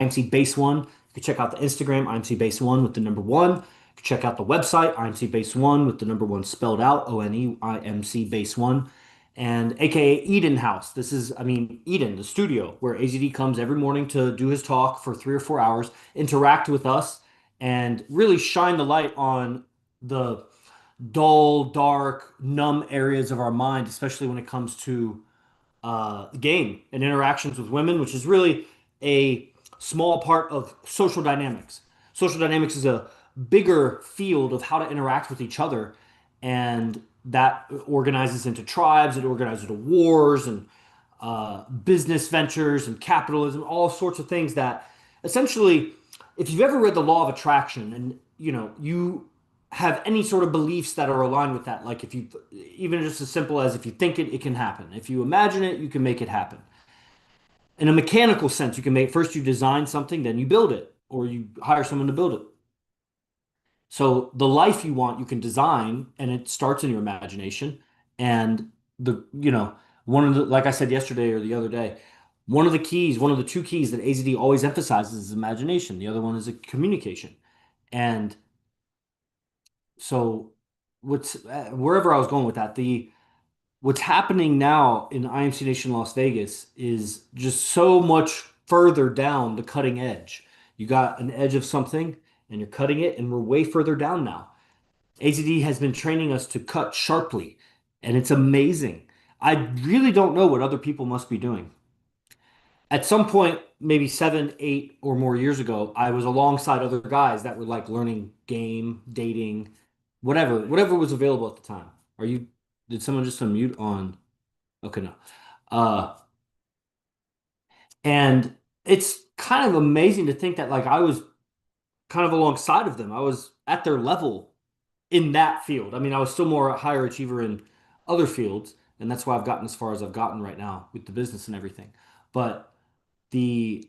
IMC Base One. You can check out the Instagram, IMC Base One with the number one. You can check out the website, IMC Base One with the number one spelled out, ONEIMC Base One. And AKA Eden House. This is, I mean, Eden, the studio where AZD comes every morning to do his talk for 3 or 4 hours, interact with us, and really shine the light on the dull, dark, numb areas of our mind, especially when it comes to game and interactions with women, which is really a small part of social dynamics. Social dynamics is a bigger field of how to interact with each other, and that organizes into tribes, it organizes into wars and business ventures and capitalism, all sorts of things that essentially, if you've ever read the law of attraction and you have any sort of beliefs that are aligned with that, like if you even just as simple as if you think it, it can happen. If you imagine it, you can make it happen. In a mechanical sense, you can make first you design something, then you build it, or you hire someone to build it. So the life you want, you can design, and it starts in your imagination. And one of the, like I said yesterday or the other day, one of the keys, one of the two keys that AZD always emphasizes is imagination. The other one is a communication. And so what's wherever I was going with that, the what's happening now in IMC Nation Las Vegas is just so much further down the cutting edge. You got an edge of something and you're cutting it, and we're way further down now. AZD has been training us to cut sharply, and it's amazing. I really don't know what other people must be doing. At some point, maybe 7, 8 or more years ago, I was alongside other guys that were like learning game, dating, whatever was available at the time. Did someone just unmute on? Okay, no. Uh, and it's kind of amazing to think that like I was kind of alongside of them. I was at their level in that field. I mean, I was still more a higher achiever in other fields, and that's why I've gotten as far as I've gotten right now with the business and everything. But the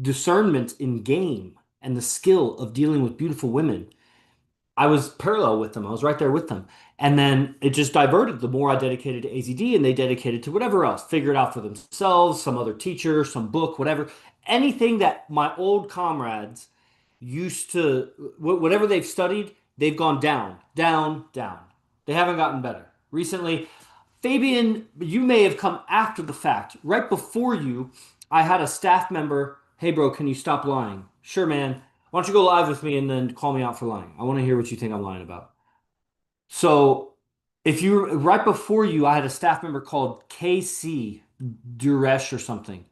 discernment in game and the skill of dealing with beautiful women, I was parallel with them. I was right there with them. And then it just diverted the more I dedicated to AZD and they dedicated to whatever else, figure it out for themselves, some other teacher, some book, whatever. Anything that my old comrades used to, whatever they've studied, they've gone down, down, down. They haven't gotten better. Recently, Fabian, you may have come after the fact. Right before you, I had a staff member, hey bro, can you stop lying? Sure, man. Why don't you go live with me and then call me out for lying? I want to hear what you think I'm lying about. So, if you right before you, I had a staff member called KC Duresh or something.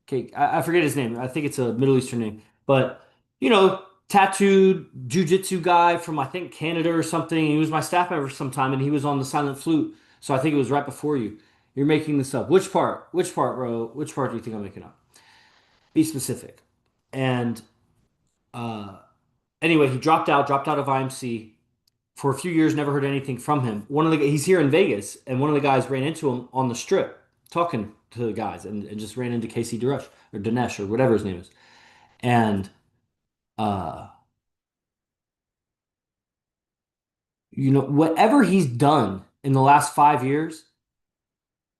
Okay, I forget his name. I think it's a Middle Eastern name, but you know, tattooed jujitsu guy from I think Canada or something. He was my staff member sometime, and he was on the silent flute. So I think it was right before you. You're making this up. Which part? Which part, bro? Which part do you think I'm making up? Be specific. And uh, anyway, he dropped out of IMC for a few years, never heard anything from him. He's here in Vegas, and one of the guys ran into him on the strip, talking to the guys, and just ran into Casey Duresh or Dinesh or whatever his name is. And uh, whatever he's done in the last 5 years,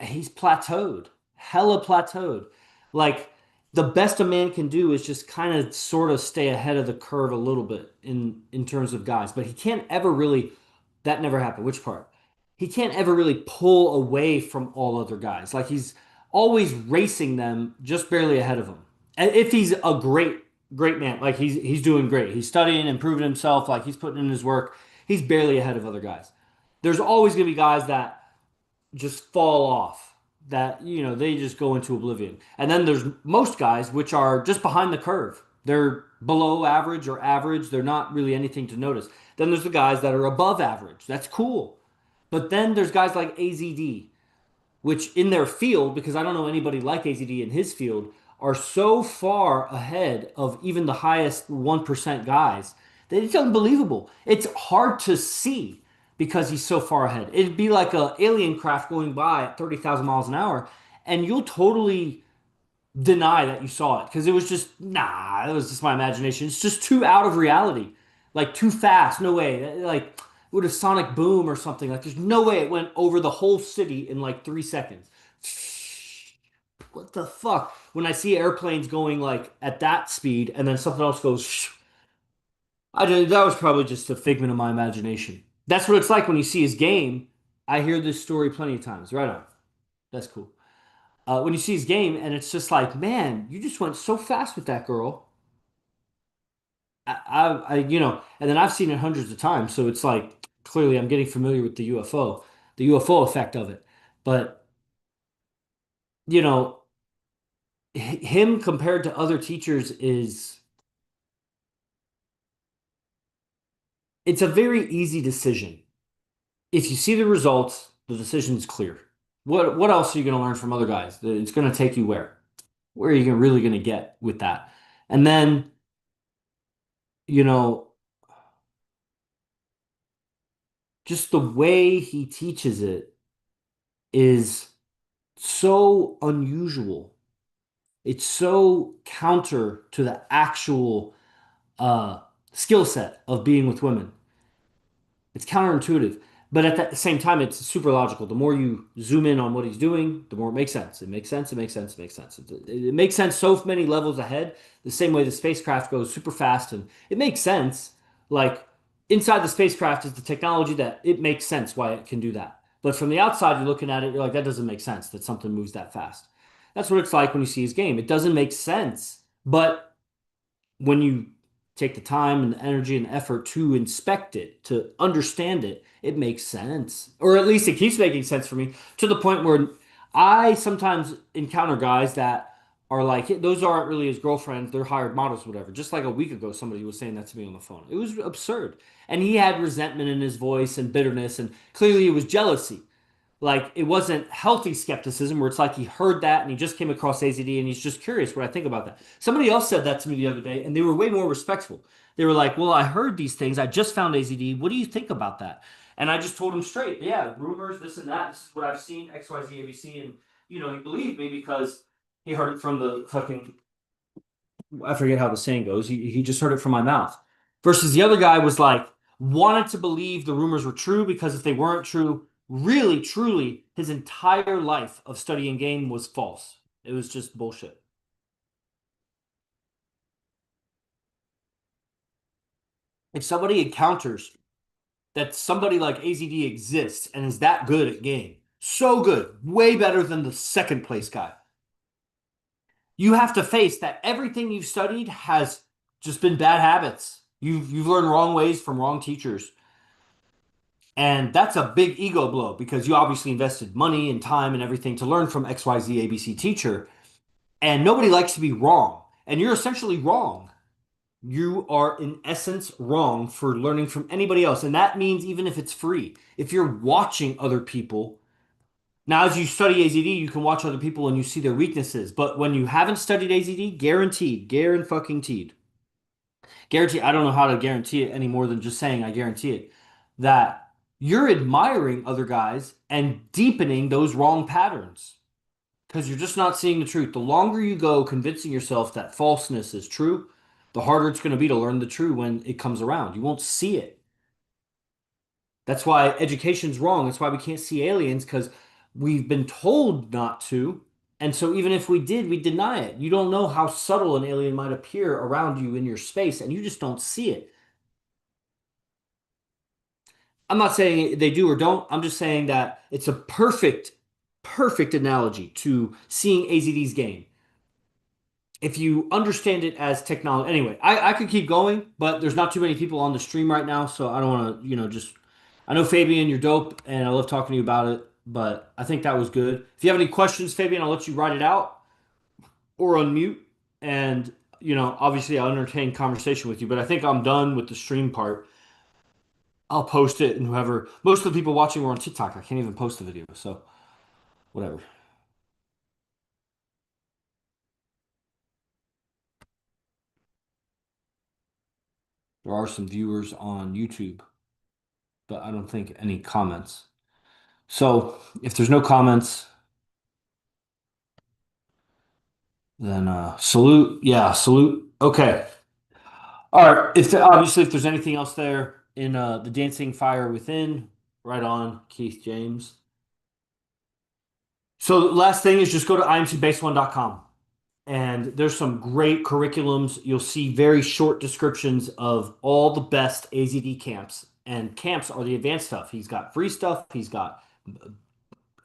he's plateaued, hella plateaued. Like the best a man can do is just kind of sort of stay ahead of the curve a little bit in terms of guys, but he can't ever really. That never happened. Which part? He can't ever really pull away from all other guys. Like he's always racing them, just barely ahead of them. And if he's a great man, like he's doing great. He's studying, improving himself, like he's putting in his work. He's barely ahead of other guys. There's always going to be guys that just fall off, that they just go into oblivion, and then there's most guys which are just behind the curve. They're below average or average. They're not really anything to notice. Then there's the guys that are above average. That's cool. But then there's guys like AZD, which in their field, because I don't know anybody like AZD in his field, are so far ahead of even the highest 1% guys that it's unbelievable. It's hard to see because he's so far ahead. It'd be like a alien craft going by at 30,000 miles an hour, and you'll totally deny that you saw it because it was just, nah, it was just my imagination. It's just too out of reality, like too fast. No way. Like with a sonic boom or something. Like there's no way it went over the whole city in like 3 seconds. what the fuck? When I see airplanes going like at that speed and then something else goes, that was probably just a figment of my imagination. That's what it's like when you see his game. I hear this story plenty of times. Right on. That's cool. When you see his game and it's just like, man, you just went so fast with that girl. And then I've seen it hundreds of times. So it's like, clearly I'm getting familiar with the UFO effect of it. But, you know, him compared to other teachers it's a very easy decision. If you see the results, the decision is clear. What else are you going to learn from other guys? It's going to take you where? Where are you really going to get with that? And then, you know, just the way he teaches it is so unusual. It's so counter to the actual uh, skill set of being with women. It's counterintuitive, but at the same time, it's super logical. The more you zoom in on what he's doing, the more it makes sense. It makes sense. It makes sense. It makes sense. It makes sense so many levels ahead. The same way the spacecraft goes super fast, and it makes sense. Like inside the spacecraft is the technology that it makes sense why it can do that. But from the outside, you're looking at it, you're like, that doesn't make sense that something moves that fast. That's what it's like when you see his game. It doesn't make sense, but when you take the time and the energy and the effort to inspect it, to understand it, it makes sense. Or at least it keeps making sense for me to the point where I sometimes encounter guys that are like, "Hey, those aren't really his girlfriends, they're hired models, whatever." Just like a week ago, somebody was saying that to me on the phone. It was absurd. And he had resentment in his voice and bitterness, and clearly it was jealousy. Like it wasn't healthy skepticism where it's like he heard that and he just came across AZD and he's just curious what I think about that. Somebody else said that to me the other day and they were way more respectful. They were like, "Well, I heard these things. I just found AZD. What do you think about that?" And I just told him straight, "Yeah, rumors, this and that. This is what I've seen, XYZ, ABC." And, he believed me because he heard it from the fucking, I forget how the saying goes. He just heard it from my mouth. Versus the other guy was like, wanted to believe the rumors were true because if they weren't true, really, truly, his entire life of studying game was false. It was just bullshit. If somebody encounters that somebody like AZD exists and is that good at game, so good, way better than the second place guy, you have to face that everything you've studied has just been bad habits. You've learned wrong ways from wrong teachers. And that's a big ego blow because you obviously invested money and time and everything to learn from XYZ ABC teacher. And nobody likes to be wrong. And you're essentially wrong. You are, in essence, wrong for learning from anybody else. And that means even if it's free, if you're watching other people, now as you study AZD, you can watch other people and you see their weaknesses. But when you haven't studied AZD, guaranteed, guarantee, I don't know how to guarantee it any more than just saying I guarantee it, that you're admiring other guys and deepening those wrong patterns because you're just not seeing the truth. The longer you go convincing yourself that falseness is true, the harder it's going to be to learn the true when it comes around. You won't see it. That's why education's wrong. That's why we can't see aliens because we've been told not to. And so even if we did, we deny it. You don't know how subtle an alien might appear around you in your space, and you just don't see it. I'm not saying they do or don't. I'm just saying that it's a perfect analogy to seeing AZD's game. If you understand it as technology, anyway, I could keep going, but there's not too many people on the stream right now, so I don't want to, just. I know Fabian, you're dope, and I love talking to you about it, but I think that was good. If you have any questions, Fabian, I'll let you write it out or unmute, and obviously I'll entertain conversation with you. But I think I'm done with the stream part. I'll post it, and whoever. Most of the people watching were on TikTok. I can't even post the video, so whatever. There are some viewers on YouTube, but I don't think any comments. So if there's no comments, then salute. Yeah, salute. Okay. All right. Obviously if there's anything else there in the Dancing Fire Within, right on, Keith James. So last thing is just go to imcbase1.com. And there's some great curriculums. You'll see very short descriptions of all the best AZD camps. And camps are the advanced stuff. He's got free stuff, he's got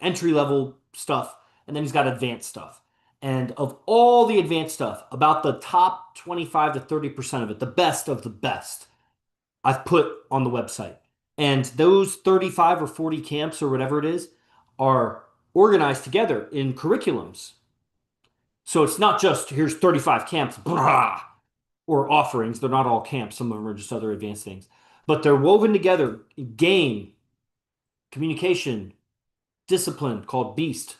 entry level stuff, and then he's got advanced stuff. And of all the advanced stuff, about the top 25 to 30% of it, the best of the best, I've put on the website. And those 35 or 40 camps or whatever it is are organized together in curriculums. So it's not just here's 35 camps, brah, or offerings. They're not all camps. Some of them are just other advanced things. But they're woven together in game, communication, discipline called Beast.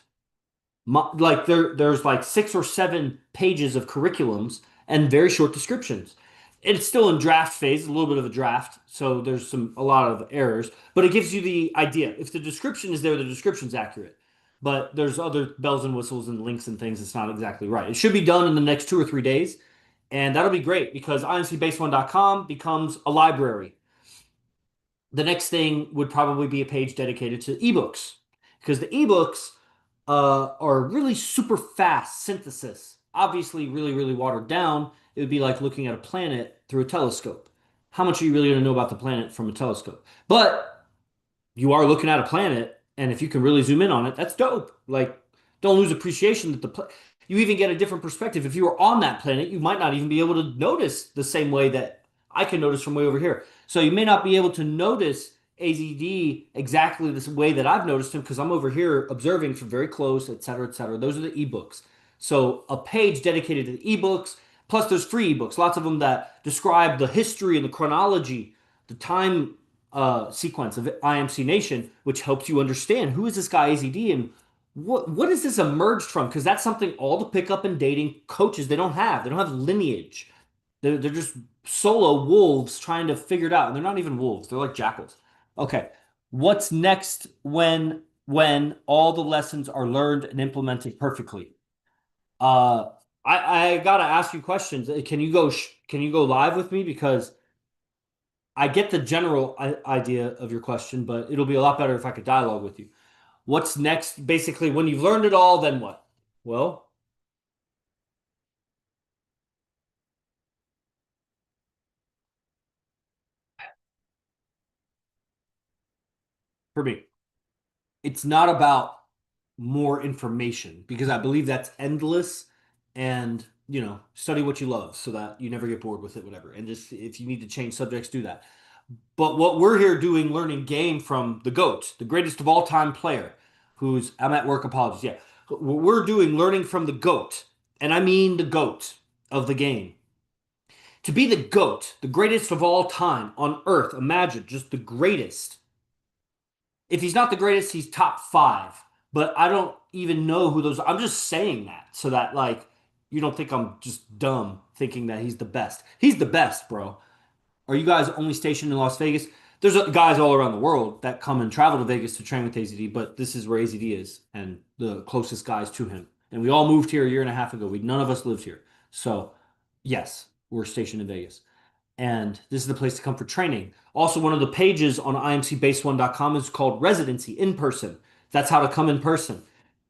Like there's like 6 or 7 pages of curriculums and very short descriptions. It's still in draft phase, a little bit of a draft, so there's a lot of errors, but it gives you the idea. If the description is there, the description's accurate. But there's other bells and whistles and links and things it's not exactly right. It should be done in the next 2 or 3 days, and that'll be great because imcbase1.com becomes a library. The next thing would probably be a page dedicated to ebooks because the ebooks are really super fast synthesis. Obviously, really, really watered down. It would be like looking at a planet through a telescope. How much are you really going to know about the planet from a telescope? But you are looking at a planet, and if you can really zoom in on it, that's dope. Like, don't lose appreciation that you even get a different perspective. If you were on that planet, you might not even be able to notice the same way that I can notice from way over here. So you may not be able to notice AZD exactly the way that I've noticed him because I'm over here observing from very close, et cetera, et cetera. Those are the ebooks. So a page dedicated to the ebooks. Plus, there's free ebooks, lots of them that describe the history and the chronology, the time sequence of IMC Nation, which helps you understand who is this guy AZD and what is this emerged from? Because that's something all the pickup and dating coaches they don't have. They don't have lineage. They're just solo wolves trying to figure it out, and they're not even wolves. They're like jackals. Okay, what's next when all the lessons are learned and implemented perfectly? Uh, I gotta ask you questions. Can you go live with me because I get the general idea of your question, but it'll be a lot better if I could dialogue with you. What's next? Basically, when you've learned it all, then what? Well, for me, it's not about more information because I believe that's endless and study what you love so that you never get bored with it, whatever. And just if you need to change subjects, do that. But what we're here doing, learning game from the GOAT, the greatest of all time player, who's I'm at work, apologies. Yeah. What we're doing, learning from the GOAT, and I mean the GOAT of the game. To be the GOAT, the greatest of all time on earth, imagine just the greatest. If he's not the greatest, he's top five. But I don't even know who those are. I'm just saying that so that like you don't think I'm just dumb thinking that he's the best. He's the best, bro. Are you guys only stationed in Las Vegas? There's guys all around the world that come and travel to Vegas to train with AZD, but this is where AZD is and the closest guys to him. And we all moved here a year and a half ago. None of us lived here. So, yes, we're stationed in Vegas and this is the place to come for training. Also, one of the pages on imcbase1.com is called residency in person. That's how to come in person.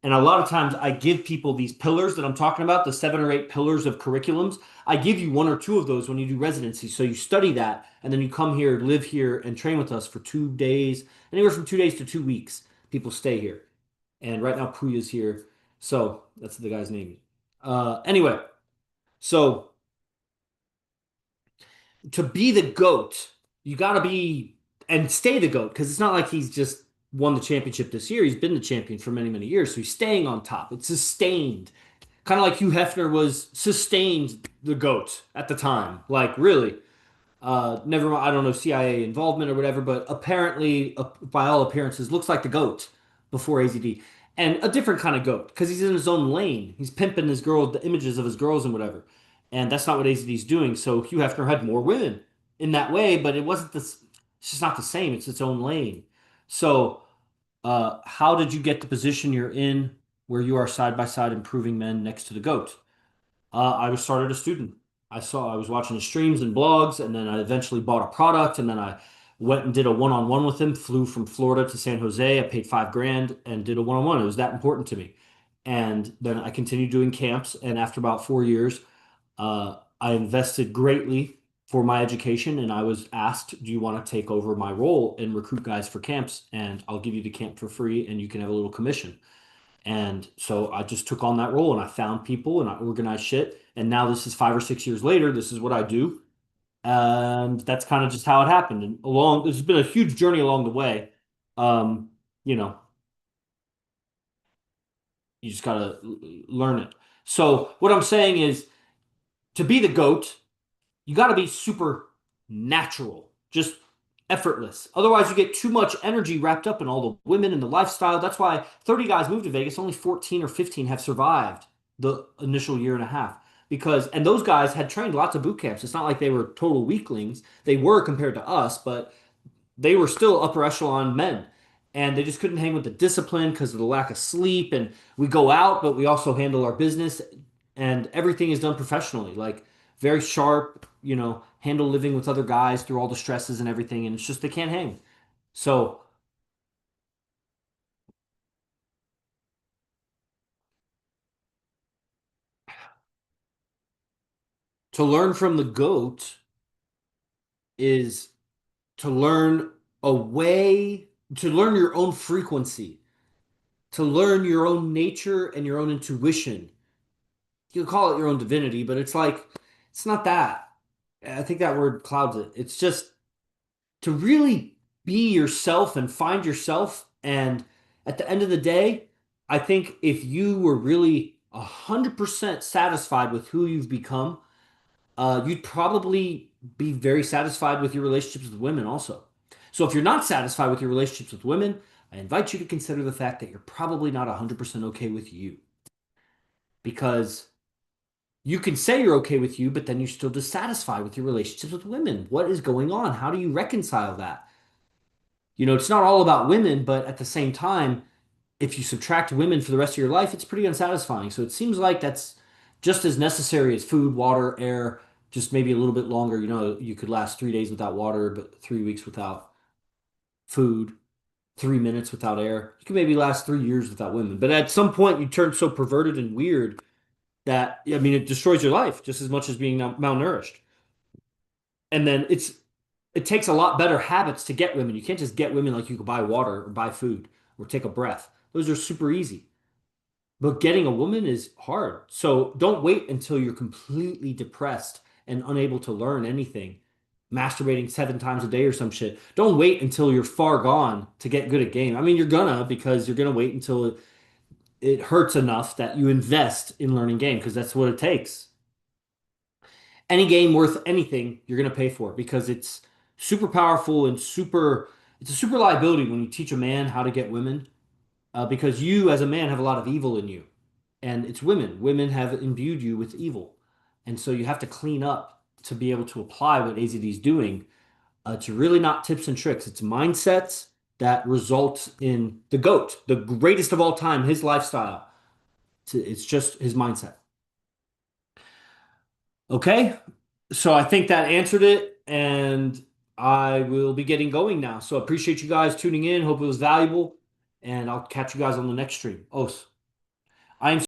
And a lot of times I give people these pillars that I'm talking about, the 7 or 8 pillars of curriculums. I give you 1 or 2 of those when you do residency. So you study that and then you come here, live here, and train with us for 2 days, anywhere from 2 days to 2 weeks. People stay here. And right now Puya's here. So that's the guy's name. Anyway, so to be the GOAT, you got to be and stay the GOAT because it's not like he's just won the championship this year. He's been the champion for many, many years. So he's staying on top. It's sustained. Kind of like Hugh Hefner was sustained the GOAT at the time. Like, really. Never mind, I don't know, CIA involvement or whatever, but apparently, by all appearances, looks like the GOAT before AZD. And a different kind of GOAT because he's in his own lane. He's pimping his girl, the images of his girls and whatever. And that's not what AZD's doing. So Hugh Hefner had more women in that way, but it wasn't this, it's just not the same. It's its own lane. So, how did you get the position you're in where you are side by side improving men next to the GOAT? I was started a student. I was watching his streams and blogs, and then I eventually bought a product, and then I Went and did a one-on-one with him, flew from Florida to San Jose. I paid 5 grand and did a one-on-one. It was that important to me. And then I continued doing camps. And after about 4 years, I invested greatly for my education. And I was asked, do you want to take over my role and recruit guys for camps? And I'll give you the camp for free and you can have a little commission. And so I just took on that role and I found people and I organized shit. And now this is 5 or 6 years later. This is what I do. And that's kind of just how it happened. And there's been a huge journey along the way. Um, you know, you just gotta learn it. So what I'm saying is to be the GOAT, you gotta be super natural, just effortless. Otherwise, you get too much energy wrapped up in all the women and the lifestyle. That's why 30 guys moved to Vegas, only 14 or 15 have survived the initial year and a half. And those guys had trained lots of boot camps. It's not like they were total weaklings. They were compared to us, but they were still upper echelon men. And they just couldn't hang with the discipline because of the lack of sleep. And we go out, but we also handle our business and everything is done professionally, like very sharp, handle living with other guys through all the stresses and everything. And it's just they can't hang. So to learn from the GOAT is to learn a way to learn your own frequency, to learn your own nature and your own intuition. You can call it your own divinity, but it's not that. I think that word clouds it. It's just to really be yourself and find yourself. And at the end of the day, I think if you were really 100% satisfied with who you've become, you'd probably be very satisfied with your relationships with women also. So if you're not satisfied with your relationships with women, I invite you to consider the fact that you're probably not 100% okay with you. Because you can say you're okay with you, but then you're still dissatisfied with your relationships with women. What is going on? How do you reconcile that? It's not all about women, but at the same time, if you subtract women for the rest of your life, it's pretty unsatisfying. So it seems like that's just as necessary as food, water, air, just maybe a little bit longer. You could last 3 days without water, but 3 weeks without food, 3 minutes without air. You could maybe last 3 years without women. But at some point, you turn so perverted and weird that, I mean, it destroys your life just as much as being malnourished. And then it takes a lot better habits to get women. You can't just get women like you could buy water or buy food or take a breath. Those are super easy. But getting a woman is hard. So don't wait until you're completely depressed and unable to learn anything, masturbating 7 times a day or some shit. Don't wait until you're far gone to get good at game. I mean, because you're gonna wait until it hurts enough that you invest in learning game because that's what it takes. Any game worth anything, you're going to pay for it because it's super powerful and it's a super liability when you teach a man how to get women, because you as a man have a lot of evil in you. And it's women. Women have imbued you with evil. And so you have to clean up to be able to apply what AZD is doing. It's really not tips and tricks. It's mindsets that result in the GOAT, the greatest of all time, his lifestyle. It's just his mindset. Okay, so I think that answered it, and I will be getting going now. So I appreciate you guys tuning in. Hope it was valuable, and I'll catch you guys on the next stream. Os. I am